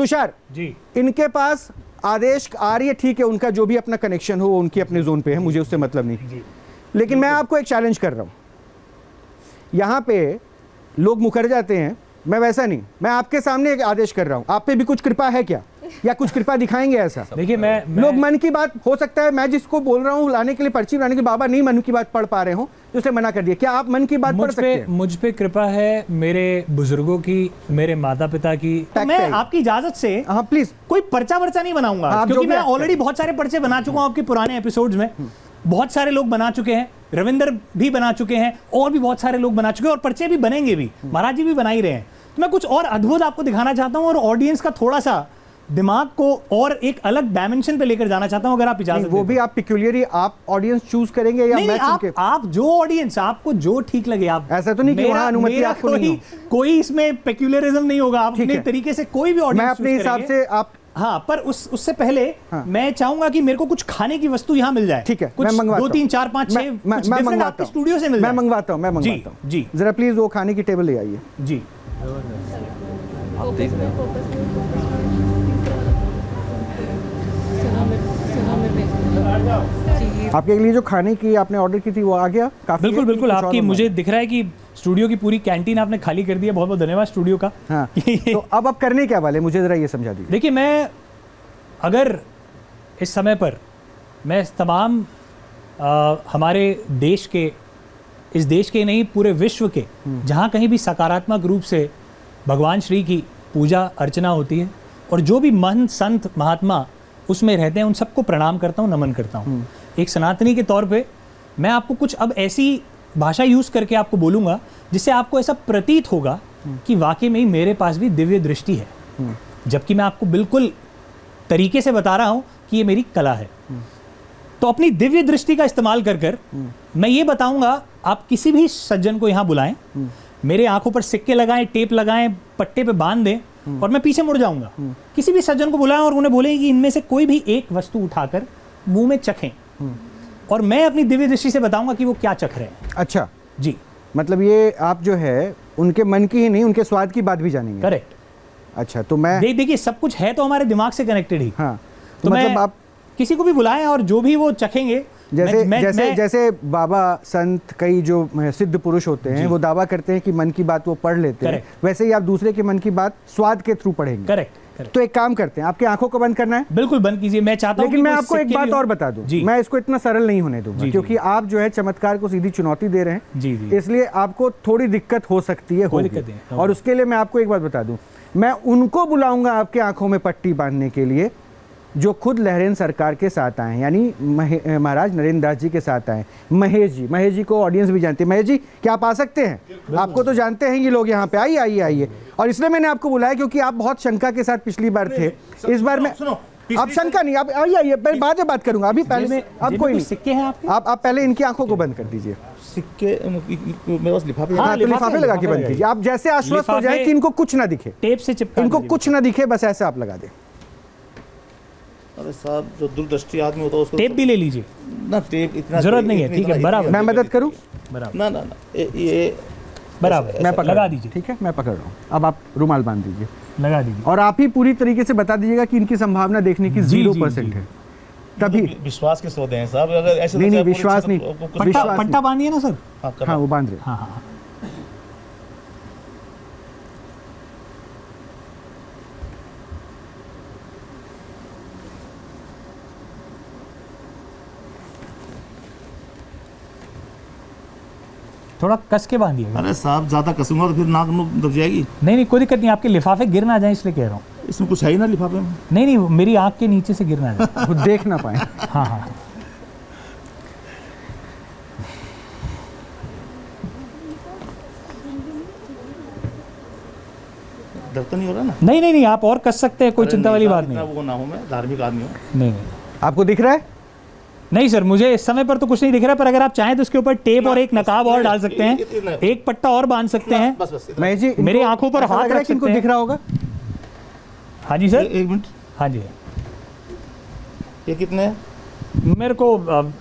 तुषार जी, इनके पास आदेश आ रही है, ठीक है, उनका जो भी अपना कनेक्शन हो उनकी अपने जोन पे है, मुझे उससे मतलब नहीं। जी, लेकिन मैं आपको एक चैलेंज कर रहा हूं, यहां पे लोग मुकर जाते हैं, मैं वैसा नहीं, मैं आपके सामने एक आदेश कर रहा हूं, आप पे भी कुछ कृपा है क्या, या कुछ कृपा दिखाएंगे ऐसा? देखिए मैं लोग मन की बात, हो सकता है मैं जिसको बोल रहा हूं लाने के लिए, पर्ची लाने के बाबा नहीं मन की बात पढ़ पा रहे हो तो उसे मना कर दिया, क्या आप मन की बात पढ़ सकते हैं? मुझ पे कृपा है मेरे बुजुर्गों की, मेरे माता पिता की। तो मैं आपकी इजाजत से हाँ प्लीज, कोई पर्चा वर्चा नहीं बनाऊंगा, हाँ, क्योंकि जो भी मैं आप ऑलरेडी बहुत सारे पर्चे बना चुका हूं आपके पुराने एपिसोड्स में। बहुत सारे लोग बना चुके हैं, रविंदर भी बना चुके हैं, और भी बहुत सारे लोग बना चुके हैं, और पर्चे भी बनेंगे भी, महाराज जी भी बना ही रहे हैं। तो मैं कुछ और अद्भुत आपको दिखाना चाहता हूं और ऑडियंस का थोड़ा सा दिमाग को और एक अलग डायमेंशन पे लेकर जाना चाहता हूं, अगर आप इजाजत वो भी आप पिक्यूलियरी, आप ऑडियंस चूज करेंगे या नहीं, मैं नहीं, चुन के? आप जो ऑडियंस, आपको जो ठीक लगे आप, ऐसा तो नहीं कि वहां अनुमति आपको नहीं हो। कोई इसमें पेक्यूलरिज्म नहीं होगा, आप अपने तरीके से कोई भी ऑडियंस मैं अपने हिसाब से आप, हाँ, पर उससे पहले हाँ, मैं चाहूंगा कि मेरे को कुछ खाने की वस्तु यहाँ मिल जाए। ठीक है, कुछ मैं मंगवाता 2 3 4 5 6 कुछ डिफरेंट आपके स्टूडियो से मिल जाए। मैं मंगवाता हूँ जी जरा प्लीज वो खाने की टेबल ले आइए। जी, आप देख रहे हैं आपके लिए जो खाने की आपने ऑर्डर की थी वो आ गया? काफी बिल्कुल बिल्कुल, आपकी मुझे दिख रहा है कि स्टूडियो की पूरी कैंटीन आपने खाली कर दी है, बहुत बहुत धन्यवाद स्टूडियो का। हाँ, तो अब आप करने क्या वाले, मुझे जरा ये समझा दीजिए। देखिए, मैं अगर इस समय पर मैं तमाम हमारे देश के, इस देश के नहीं पूरे विश्व के जहाँ कहीं भी सकारात्मक रूप से भगवान श्री की पूजा अर्चना होती है और जो भी महंत संत महात्मा उसमें रहते हैं, उन सबको प्रणाम करता हूँ, नमन करता हूँ। एक सनातनी के तौर पे मैं आपको कुछ अब ऐसी भाषा यूज़ करके आपको बोलूँगा जिससे आपको ऐसा प्रतीत होगा कि वाकई में ही मेरे पास भी दिव्य दृष्टि है, जबकि मैं आपको बिल्कुल तरीके से बता रहा हूँ कि ये मेरी कला है। तो अपनी दिव्य दृष्टि का इस्तेमाल कर कर मैं ये बताऊंगा, आप किसी भी सज्जन को यहाँ बुलाएं, मेरे आंखों पर सिक्के लगाएं, टेप लगाएं, पट्टे पे बांध दें और मैं पीछे मुड़ जाऊंगा। किसी भी सज्जन को बुलाएं और उन्हें बोलें कि इनमें से कोई भी एक वस्तु उठाकर मुंह में चखें और मैं अपनी दिव्य दृष्टि से बताऊंगा कि वो क्या चख रहे हैं। अच्छा जी, मतलब ये आप जो है उनके मन की ही नहीं, उनके स्वाद की बात भी जानेंगे। करेक्ट। अच्छा, तो मैं देखिए सब कुछ है तो हमारे दिमाग से कनेक्टेड ही। हाँ, तो मतलब आप किसी को भी बुलाएं और जो भी वो चखेंगे, जैसे बाबा संत कई जो सिद्ध पुरुष होते हैं वो दावा करते हैं कि मन की बात वो पढ़ लेते हैं, वैसे ही आप दूसरे के मन की बात स्वाद के थ्रू पढ़ेंगे। करेक्ट। तो एक काम करते हैं, आपकी आंखों को बंद करना है। बिल्कुल बंद कीजिए, मैं चाहता हूं। लेकिन मैं आपको एक बात और बता दूं, मैं इसको इतना सरल नहीं होने दूंगा, क्योंकि आप जो है चमत्कार को सीधी चुनौती दे रहे हैं। जी, इसलिए आपको थोड़ी दिक्कत हो सकती है, और उसके लिए मैं आपको एक बात बता दूं, मैं उनको बुलाऊंगा आपके आंखों में पट्टी बांधने के लिए जो खुद लहरेन सरकार के साथ आए, यानी महाराज नरेंद्र दास जी के साथ आए। महेश जी को ऑडियंस भी जानते हैं। महेश जी, क्या आप आ सकते हैं? आपको तो जानते हैं ये लोग यहाँ पे। आइए। और इसलिए मैंने आपको बुलाया क्योंकि आप बहुत शंका के साथ पिछली बार थे, इस बार मैं आप शंका नहीं, आप आइए, मैं बाद में बात करूंगा, अभी पहले अब कोई नहीं। सिक्के हैं आपके? आप पहले इनकी आंखों को बंद कर दीजिए। सिक्के मेरे पास लिफाफे, हाँ, तो लिफाफे लगा के बंद कीजिए। आप जैसे आश्वस्त हो जाए कि इनको कुछ ना दिखे, टेप से चिपका, इनको कुछ ना दिखे, बस ऐसे आप लगा दें। अरे साहब, जो दूरदृष्टि आदमी होता है उसको टेप भी ले लीजिए ना, टेप इतना जरूरत नहीं है। ठीक है, बराबर। मैं मदद करूं? बराबर ना ये बराबर, मैं पकड़ लगा दीजिए। ठीक है, मैं पकड़ रहा हूँ। अब आप रुमाल बांध दीजिए, लगा दीजिए, और आप ही पूरी तरीके से बता दीजिएगा कि इनकी संभावना देखने की 0% है। तभी विश्वास के स्रोत हैं साहब, अगर ऐसे नहीं, विश्वास नहीं, पट्टा बांधिए ना सर। हाँ, वो बांध रहे। हाँ। थोड़ा कस के बांधिएगा। अरे साहब, ज्यादा कसूंगा तो फिर नाक दब जाएगी। नहीं, कोई दिक्कत नहीं, आपके लिफाफे गिर ना जाए इसलिए कह रहा हूँ। इसमें कुछ है ही ना लिफाफे में। नहीं, मेरी आँख के नीचे से गिर ना जाए, वो देख ना पाए। हाँ। दर्द तो नहीं हो रहा ना? नहीं, आप और कस सकते हैं, कोई चिंता वाली बात नहीं। वो ना हो, मैं धार्मिक आदमी हूँ। नहीं, आपको दिख रहा है? नहीं सर, मुझे इस समय पर तो कुछ नहीं दिख रहा, पर अगर आप चाहें तो उसके ऊपर टेप और एक नकाब और डाल सकते हैं, एक पट्टा और बांध सकते हैं। महेश जी, मेरी आंखों पर हाथ रख सकते हैं। इनको दिख रहा होगा? हाँ जी सर, एक मिनट। हाँ जी। ये कितने हैं? मेरे को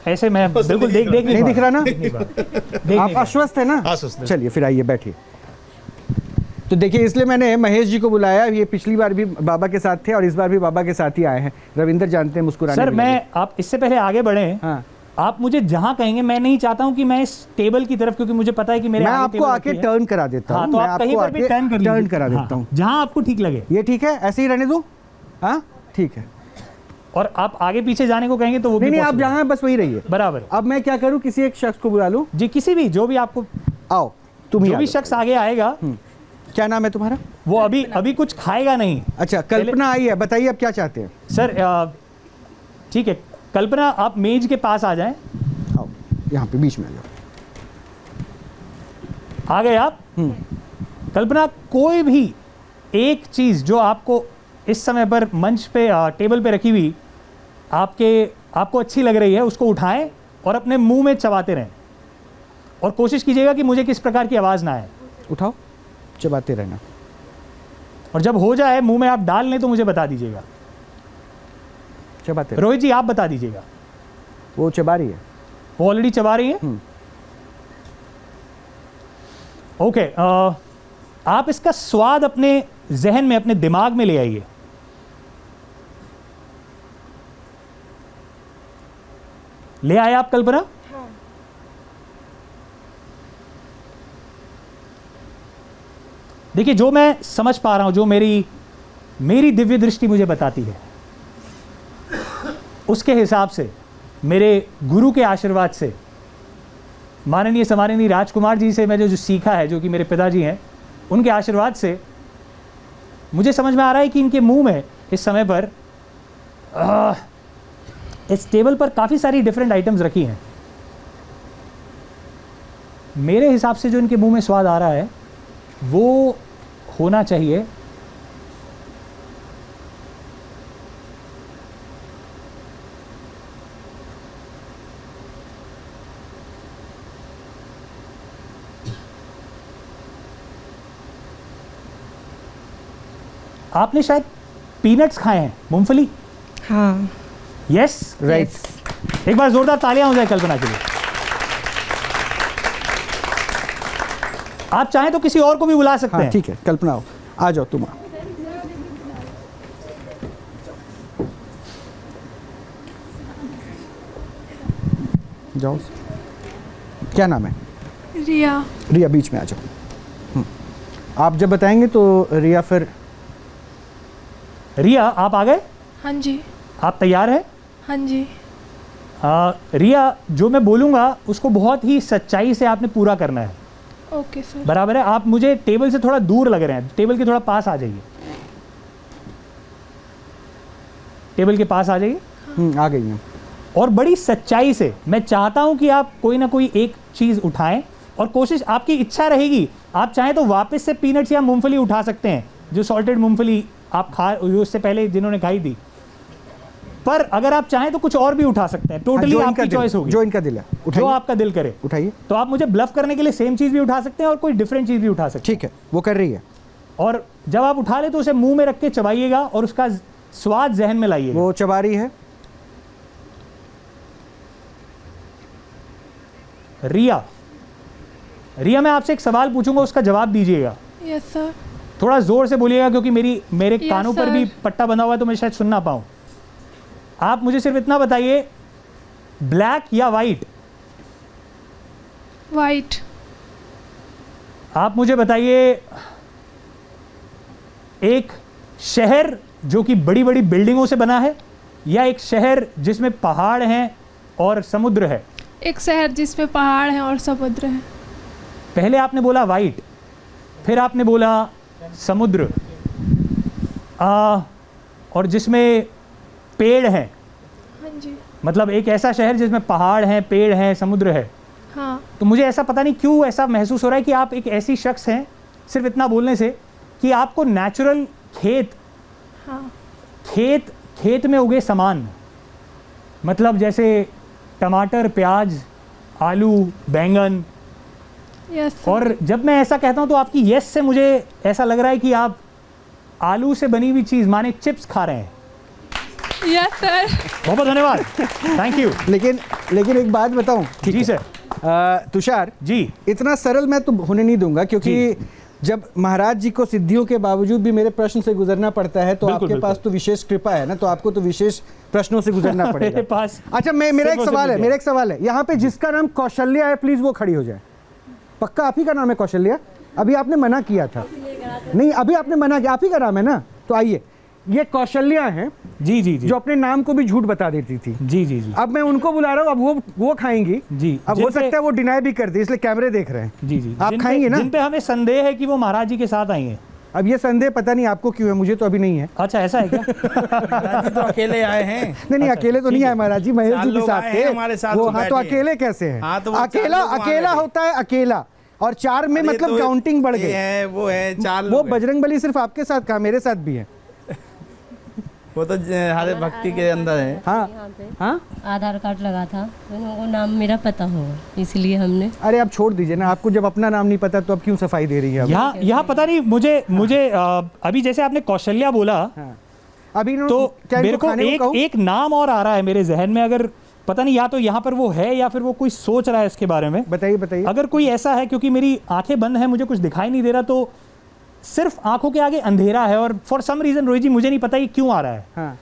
ऐसे मैं बिल्कुल देख नहीं दिख रहा ना? देख आप आश्वस्त है ना? आश्वस्त है। चलिए फिर आइए, बैठिए। तो देखिए, इसलिए मैंने महेश जी को बुलाया। ये पिछली बार भी बाबा के साथ थे और इस बार भी बाबा के साथ ही आए हैं। रविंदर जानते हैं, मुस्कुराने सर भी मैं लगे। आप इससे पहले आगे बढ़े, हाँ, आप मुझे जहां कहेंगे, मैं नहीं चाहता हूं कि मैं इस टेबल की तरफ, क्योंकि मुझे पता है कि मेरे मैं आगे आपको टेबल आके रखी है। टर्न करा देता हाँ, हूँ। तो मैं आप कहीं आपको पर भी आके टर्न कर लीजिए। टर्न करा देता हाँ, हूँ। जहां आपको ठीक लगे। ये ठीक है, ऐसे ही रहने दो। हाँ ठीक है। और आप आगे पीछे जाने को कहेंगे तो वो भी नहीं, आप possible जहाँ हैं बस वही रहिए। है। बराबर। अब मैं क्या करूँ, किसी एक शख्स को बुला लूँ? जी, किसी भी, जो भी आपको, आओ तुम ही जो आ भी जाओ। शख्स आगे आएगा क्या नाम है तुम्हारा? वो अभी कुछ खाएगा नहीं। अच्छा, कल्पना आई है, बताइए अब क्या चाहते हैं? सर ठीक है, कल्पना आप मेज के पास आ जाएं। आओ यहाँ पे बीच में आ जाओ। आ गए आप? कल्पना, कोई भी एक चीज जो आपको इस समय पर मंच पे टेबल पे रखी हुई आपको अच्छी लग रही है, उसको उठाएं और अपने मुंह में चबाते रहें और कोशिश कीजिएगा कि मुझे किस प्रकार की आवाज ना आए। उठाओ, चबाते रहना। और जब हो जाए मुंह में आप डाल लें तो मुझे बता दीजिएगा। चबाते रहना। रोहित जी आप बता दीजिएगा। वो चबा रही है। वो ऑलरेडी चबा रही है। ओके, आप इसका स्वाद अपने जहन में, अपने दिमाग में ले आइए। ले आए आप कल्पना? हाँ। देखिए, जो मैं समझ पा रहा हूं, जो मेरी दिव्य दृष्टि मुझे बताती है, उसके हिसाब से, मेरे गुरु के आशीर्वाद से, माननीय सम्माननीय राजकुमार जी से मैं जो सीखा है, जो कि मेरे पिताजी हैं, उनके आशीर्वाद से मुझे समझ में आ रहा है कि इनके मुंह में इस समय पर इस टेबल पर काफ़ी सारी डिफरेंट आइटम्स रखी हैं। मेरे हिसाब से जो इनके मुंह में स्वाद आ रहा है वो होना चाहिए आपने शायद पीनट्स खाए हैं, मूंगफली। हाँ। Yes, right. एक बार जोरदार तालियां हो जाए कल्पना के लिए। आप चाहें तो किसी और को भी बुला सकते हाँ हैं। ठीक है, कल्पना आओ, आ जाओ तुम। जाओ। क्या नाम है? रिया। रिया, बीच में आ जाओ। आप जब बताएंगे तो रिया फिर। रिया आप आ गए? हाँ जी। आप तैयार हैं? हाँ जी। रिया, जो मैं बोलूँगा उसको बहुत ही सच्चाई से आपने पूरा करना है। Okay sir. बराबर है? आप मुझे टेबल से थोड़ा दूर लग रहे हैं, टेबल के थोड़ा पास आ जाइए। टेबल के पास आ जाइए। आ गई हूँ। और बड़ी सच्चाई से मैं चाहता हूं कि आप कोई ना कोई एक चीज़ उठाएं और कोशिश, आपकी इच्छा रहेगी, आप चाहें तो वापस से पीनट्स या मूंगफली उठा सकते हैं, जो सॉल्टेड मूंगफली आप उससे पहले जिन्होंने खाई थी। पर अगर आप चाहें तो कुछ और भी उठा सकते हैं, टोटली आपकी चॉइस होगी। जो इनका दिल है, जो उठाइए। आपका दिल करे उठाइए। तो आप मुझे ब्लफ करने के लिए सेम चीज़ भी उठा सकते हैं और कोई डिफरेंट चीज़ भी उठा सकते हैं। ठीक है, वो कर रही है। और जब आप उठा ले तो उसे मुंह में रख के चबाइएगा और उसका स्वाद जहन में लाइएगा। वो चबा रही है। रिया, मैं आपसे एक सवाल पूछूंगा, उसका जवाब दीजिएगा। Yes sir. थोड़ा जोर से बोलिएगा क्योंकि मेरे Yes, कानों पर sir. भी पट्टा बंधा हुआ है तो मैं शायद सुन ना पाऊं। आप मुझे सिर्फ इतना बताइए, ब्लैक या वाइट? वाइट। आप मुझे बताइए, एक शहर जो कि बड़ी बड़ी बिल्डिंगों से बना है या एक शहर जिसमें पहाड़ हैं और समुद्र है? एक शहर जिसमें पहाड़ हैं और समुद्र है। पहले आपने बोला वाइट, फिर आपने बोला समुद्र, और जिसमें पेड़ हैं। हाँ जी। मतलब एक ऐसा शहर जिसमें पहाड़ हैं, पेड़ हैं, समुद्र है। हाँ। तो मुझे ऐसा पता नहीं क्यों ऐसा महसूस हो रहा है कि आप एक ऐसी शख्स हैं, सिर्फ इतना बोलने से, कि आपको नेचुरल हाँ। खेत में उगे सामान, मतलब जैसे टमाटर, प्याज, आलू, बैंगन। Yes sir. और जब मैं ऐसा कहता हूं तो आपकी यस से मुझे ऐसा लग रहा है कि आप आलू से बनी हुई चीज़ माने चिप्स खा रहे हैं। Yes sir. बहुत बहुत धन्यवाद, थैंक यू। लेकिन एक बात बताऊं? जी सर। तुषार जी। इतना सरल मैं तो होने नहीं दूंगा, क्योंकि जब महाराज जी को सिद्धियों के बावजूद भी मेरे प्रश्न से गुजरना पड़ता है तो बिल्कुल, आपके पास तो विशेष कृपा है ना, तो आपको तो विशेष प्रश्नों से गुजरना पड़ेगा। मेरे पास अच्छा, मेरा सिर्फ एक और सवाल है, सिर्फ मेरा एक सवाल है, यहाँ पे जिसका नाम कौशल्या है प्लीज वो खड़ी हो जाए। पक्का आप ही का नाम है कौशल्या? अभी आपने मना किया था। नहीं, अभी आपने मना किया, आप ही का नाम है ना, तो आइए। ये कौशल्या हैं जी जी जी जो अपने नाम को भी झूठ बता देती थी। जी जी जी अब मैं उनको बुला रहा हूँ, अब वो खाएंगी जी। अब हो सकता है वो डिनाई भी कर दे, इसलिए कैमरे देख रहे हैं। जी जी आप खाएंगे ना? जिन पे हमें संदेह है कि वो महाराज जी के साथ आई हैं। अब ये संदेह पता नहीं आपको क्यों है, मुझे तो अभी नहीं है। अच्छा, ऐसा है क्या? महाराज जी तो अकेले आए हैं। नहीं, अकेले तो नहीं आए महाराज जी, महेश चार जी भी लोग साथ आए थे। हैं हमारे साथ, वो तो हाँ, तो बैठे हैं। अकेले कैसे हैं? हाँ, तो वो चार अकेला लोग वहाँ अकेला बैठे। होता है अकेला, और चार में अरे मतलब तो काउंटिंग बढ़ ये गई। है, वो है, चार वो लोग हैं। बजरंग बली सिर्फ आपके साथ कहा, मेरे साथ भी है। वो तो हरे भक्ति के अंदर है। हाँ यहाँ पे हाँ, आधार कार्ड लगा था, तो उनको नाम मेरा पता होगा, इसलिए हमने। अरे आप छोड़ दीजिए ना, आपको जब अपना नाम नहीं पता तो अब क्यों सफाई दे रही है? यहाँ पता नहीं मुझे अभी जैसे आपने कौशल्या बोला, हाँ। अभी तो क्या मेरे इनको को खाने कहूं? एक नाम और आ रहा है मेरे जहन में, अगर पता नहीं या तो यहाँ पर वो है या फिर वो कोई सोच रहा है इसके बारे में। बताइए बताइए। अगर कोई ऐसा है, क्योंकि मेरी आंखें बंद हैं, मुझे कुछ दिखाई नहीं दे रहा, तो सिर्फ आंखों के आगे अंधेरा है और फॉर सम रीजन रोहित जी मुझे नहीं पता ये क्यों आ रहा है। हाँ,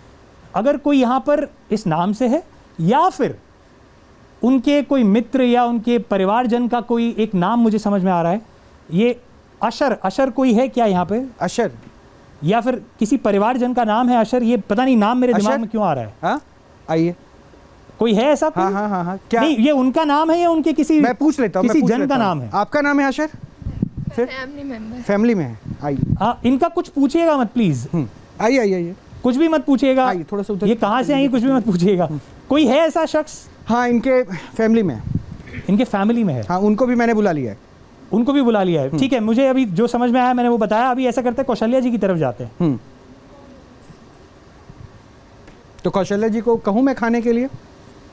अगर कोई यहाँ पर इस नाम से है या फिर उनके कोई मित्र या उनके परिवारजन का कोई एक नाम मुझे समझ में आ रहा है, ये अशर कोई है क्या यहाँ पे, अशर? या फिर किसी परिवारजन का नाम है अशर, ये पता नहीं नाम मेरे दिमाग अशर? में क्यों आ रहा है। हाँ, आइए। कोई है ऐसा कोई? हाँ हाँ हाँ हाँ, क्या? नहीं, ये उनका नाम है या उनके किसी मैं पूछ लेता हूँ, किसी जन का नाम है? आपका नाम है अशर? Family member. फैमिली में है, आइए। हाँ, इनका कुछ पूछिएगा मत प्लीज, आइए आइए आइए। कुछ भी मत पूछिएगा, आइए, थोड़ा सा उधर। ये कहाँ से आई कुछ भी मत पूछिएगा। कोई है ऐसा शख्स हाँ, इनके फैमिली में है। इनके फैमिली में है? हाँ, उनको भी मैंने बुला लिया है। उनको भी बुला लिया है, ठीक है। मुझे अभी जो समझ में आया मैंने वो बताया। अभी ऐसा करते हैं कौशल्या जी की तरफ जाते हैं। तो कौशल्या जी को कहूँ मैं खाने के लिए?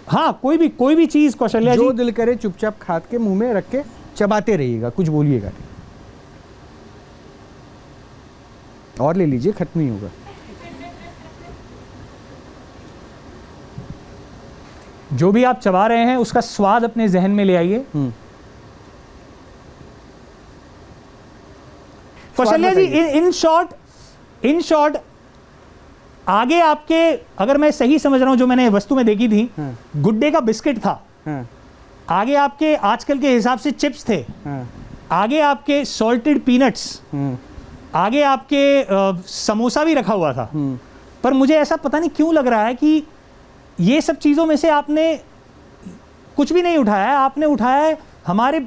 हाँ, कोई भी चीज कौशल्या जो जी। दिल करे चुपचाप खा के मुंह में रख के चबाते रहिएगा, कुछ बोलिएगा नहीं। और ले लीजिए, खत्म नहीं होगा। जो भी आप चबा रहे हैं उसका स्वाद अपने जहन में ले आइए। कौशल्या जी, इन शॉर्ट आगे आपके, अगर मैं सही समझ रहा हूं जो मैंने वस्तु में देखी थी, गुड्डे का बिस्किट था, हाँ, आगे आपके आजकल के हिसाब से चिप्स थे, हाँ, आगे आपके सॉल्टेड पीनट्स, आगे आपके समोसा भी रखा हुआ था। पर मुझे ऐसा पता नहीं क्यों लग रहा है कि ये सब चीज़ों में से आपने कुछ भी नहीं उठाया है। आपने उठाया है हमारे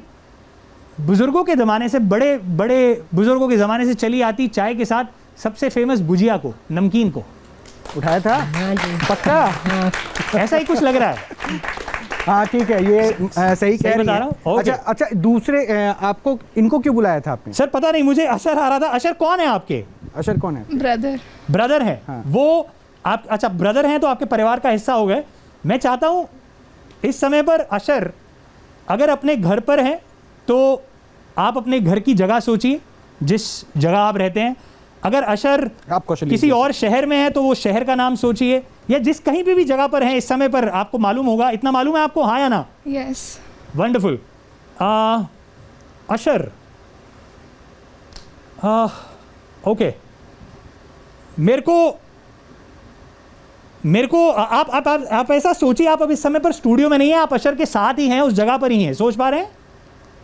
बुजुर्गों के ज़माने से, बड़े बड़े बुजुर्गों के ज़माने से चली आती चाय के साथ सबसे फेमस भुजिया को, नमकीन को उठाया था। हाँ जी। पक्का ऐसा ही कुछ लग रहा है। हाँ ठीक है, ये सही कह रही बता रहा हैं। हूँ? अच्छा अच्छा, दूसरे आपको इनको क्यों बुलाया था आपने? सर पता नहीं, मुझे अशर आ रहा था। अशर कौन है आपके? अशर कौन है? ब्रदर। ब्रदर हैं। हाँ। वो आप, अच्छा ब्रदर हैं तो आपके परिवार का हिस्सा हो गए। मैं चाहता हूँ इस समय पर अशर अगर अपने घर पर हैं तो आप अपने घर की जगह सोचिए, जिस जगह आप रहते हैं। अगर अशर आप कौशल किसी और शहर में है तो वो शहर का नाम सोचिए, या जिस कहीं भी जगह पर हैं इस समय पर आपको मालूम होगा। इतना मालूम है आपको, हाँ या ना? यस। वंडरफुल। अशर, ओके, मेरे को आप ऐसा सोचिए, आप अब इस समय पर स्टूडियो में नहीं है, आप अशर के साथ ही हैं, उस जगह पर ही हैं। सोच पा रहे हैं?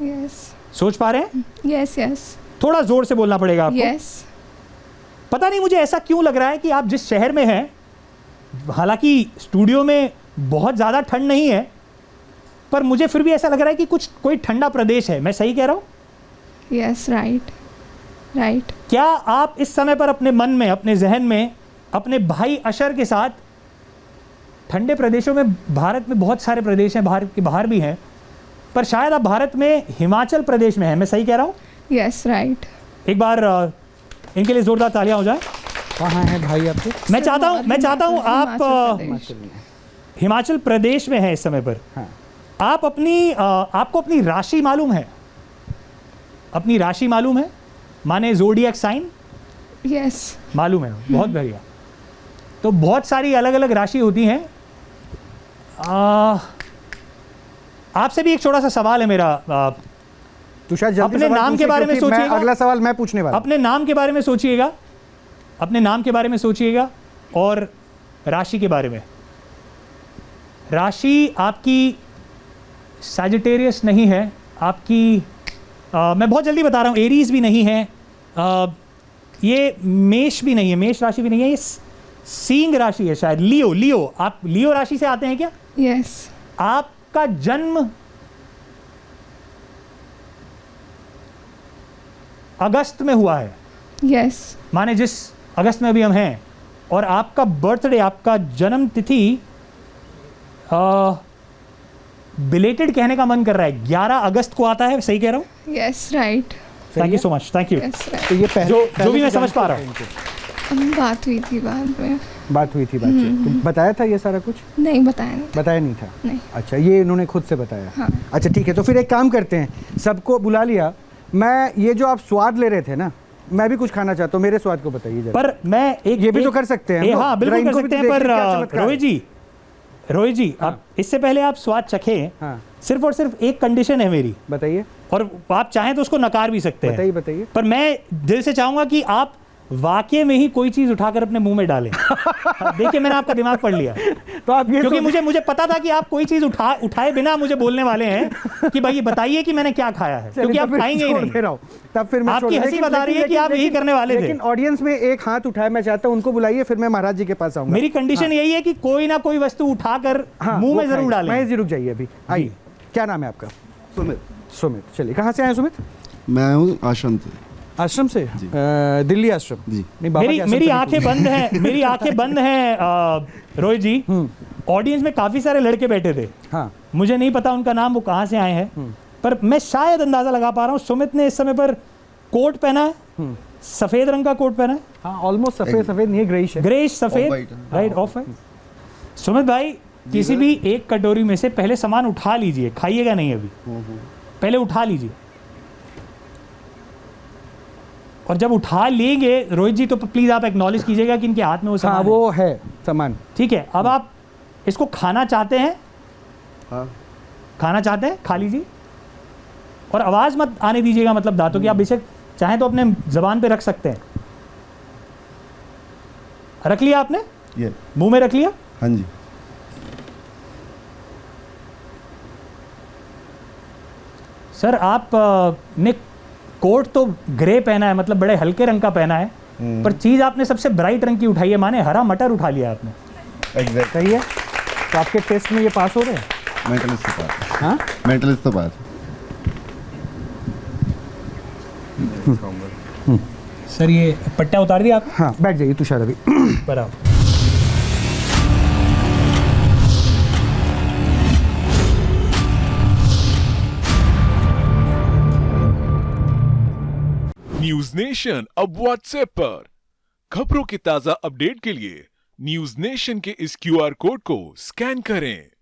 यस। सोच पा रहे हैं? Yes yes. थोड़ा जोर से बोलना पड़ेगा आपको। यस। पता नहीं मुझे ऐसा क्यों लग रहा है कि आप जिस शहर में हैं, हालांकि स्टूडियो में बहुत ज़्यादा ठंड नहीं है, पर मुझे फिर भी ऐसा लग रहा है कि कोई ठंडा प्रदेश है। मैं सही कह रहा हूँ? Yes, right right. क्या आप इस समय पर अपने मन में, अपने जहन में, अपने भाई अशर के साथ ठंडे प्रदेशों में, भारत में बहुत सारे प्रदेश हैं, भारत के बाहर भी हैं, पर शायद आप भारत में हिमाचल प्रदेश में हैं। मैं सही कह रहा हूँ? Yes, right. एक बार इनके लिए जोरदार तालियां हो जाए। कहाँ है भाई आपके? मैं चाहता हूँ आप प्रदेश। हिमाचल प्रदेश में हैं इस समय पर। हाँ। आपको अपनी राशि मालूम है? अपनी राशि मालूम है, माने ज़ोडिएक साइन यस। मालूम है? बहुत बढ़िया। तो बहुत सारी अलग अलग राशि होती हैं। आपसे भी एक छोटा सा सवाल है मेरा। तुषार जल्दी अपने सवाल नाम के पूछिए, बारे में क्योंकि मैं सोचिएगा। अगला सवाल मैं पूछने वाला हूं। अपने नाम के बारे में सोचिएगा, अपने नाम के बारे में सोचिएगा और राशि के बारे में। राशि आपकी सैजिटेरियस नहीं है, आपकी मैं बहुत जल्दी बता रहा हूँ, एरीज भी नहीं है, ये मेष भी नहीं है, मेष राशि भी नहीं है, ये सिंह राशि है शायद, लियो। लियो, आप लियो राशि से आते हैं क्या? Yes. आपका जन्म अगस्त में हुआ है, Yes. माने जिस अगस्त में अभी हम हैं, और आपका बर्थडे, आपका जन्म तिथि बिलेटेड कहने का मन कर रहा है, 11 अगस्त को आता है, सही कह रहा हूँ? Yes, right. Thank you so much, thank you. Yes, right. तो ये पहले जो भी मैं समझ पा रहा हूँ। बात हुई थी बाद में। बात हुई थी बातचीत, तो बताया था ये सारा कुछ? नहीं बताया नहीं। बताया नहीं था? नहीं। अच्छा, ये इन्होंने खुद से बताया? हाँ। अच्छा ठीक है, तो फिर एक काम करते हैं, सबको बुला लिया, मैं ये जो आप स्वाद ले रहे थे ना, मैं भी कुछ खाना चाहता हूँ, मेरे स्वाद को बताइए जरा। पर मैं एक ये भी तो कर सकते हैं हम लोग। हाँ बिल्कुल जरा कर इनको भी सकते तो हैं, देखिए क्या पर चमत्कार है। रोहित जी आप इससे पहले आप स्वाद चखें, हाँ सिर्फ और सिर्फ एक कंडीशन है मेरी, बताइए और आप चाहें तो उसको नकार भी सकते हैं, बताइए बताइए। पर मैं दिल से चाहूंगा कि आप वाकई में ही कोई चीज उठाकर अपने मुंह में डालें। हाँ, देखिए मैंने आपका दिमाग पढ़ लिया, तो आप ये क्योंकि सोच- मुझे पता था कि आप कोई चीज उठाए बिना मुझे बोलने वाले हैं कि भाई ये बताइए कि मैंने क्या खाया है, चलिए, क्योंकि तो आप फिर खाएंगे ही छोड़ नहीं। दे रहा हूँ। तब फिर मैं आपकी छोड़- हंसी लेकिन- बता रही है कि लेकिन- आप यही लेकिन- करने वाले थे। लेकिन ऑडियंस में एक हाथ उठाया, मैं चाहता हूँ उनको बुलाइए, फिर मैं महाराज जी के पास आऊंगा। मेरी कंडीशन यही है कि कोई ना कोई वस्तु उठाकर हाँ, मुंह वो में जरूर खाइए। डालें। महेश जी रुक जाइए अभी, आइए। क्या नाम है आपका? सुमित, सुमित। चलिए, कहाँ से आए सुमित? मैं हूँ आश्रम से। आश्रम से? दिल्ली आश्रम? जी। नहीं, बाबा के आश्रम मेरी से आंखें बंद हैं, मेरी आंखें बंद हैं रोहित जी। ऑडियंस में काफी सारे लड़के बैठे थे, हाँ मुझे नहीं पता उनका नाम, वो कहाँ से आए हैं, पर मैं शायद अंदाजा लगा पा रहा हूँ, सुमित ने इस समय पर कोट पहना है, सफेद रंग का कोट पहना है, हाँ, ऑलमोस्ट सफेद सफेद नहीं है, ग्रेइश है। ग्रेश सफेद, Off-white, right, of white. Sumit भाई किसी भी एक कटोरी में से पहले सामान उठा लीजिए, खाइएगा नहीं अभी, पहले उठा लीजिए, और जब उठा लेंगे रोहित जी तो प्लीज आप एक्नॉलेज कीजिएगा कि इनके हाथ में वो हाँ, सामान है। वो है सामान। ठीक है, अब आप इसको खाना चाहते हैं? हाँ, खाना चाहते हैं, खा लीजिए, और आवाज मत आने दीजिएगा, मतलब दांतों की, आप बेशक चाहें तो अपने जबान पे रख सकते हैं। रख लिया आपने? ये, मुंह में रख लिया? हाँ जी। सर आप ने कोट तो ग्रे पहना है, मतलब बड़े हल्के रंग का पहना है, पर चीज आपने सबसे ब्राइट रंग की उठाई है, माने हरा मटर उठा लिया आपने। एग्जैक्ट, सही है। तो आपके टेस्ट में ये पास हो रहे हैं? मेंटलिस्ट तो पास, हाँ, मेंटलिस्ट तो पास। सर ये पट्टा उतार दिया आपने? हाँ, बैठ जाइए तुषार अभी। बराबर। न्यूज नेशन अब व्हाट्सएप पर खबरों के ताजा अपडेट के लिए न्यूज नेशन के इस क्यूआर कोड को स्कैन करें।